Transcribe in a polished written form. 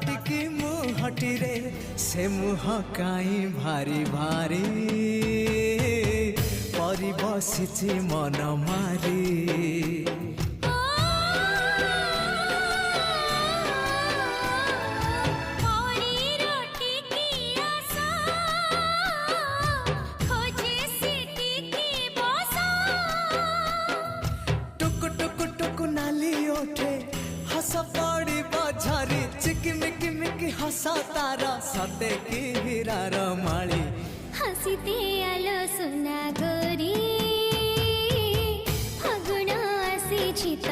ताटिकी मुहटी रे से मुह काई भारी भारी परी बसिछि मन मारी। हस पड़ी बझारी चिकिमिकी मिकी हसा तारा सते की हीरार माली। हसीते आलो सुना गोरी फगुण आसी छित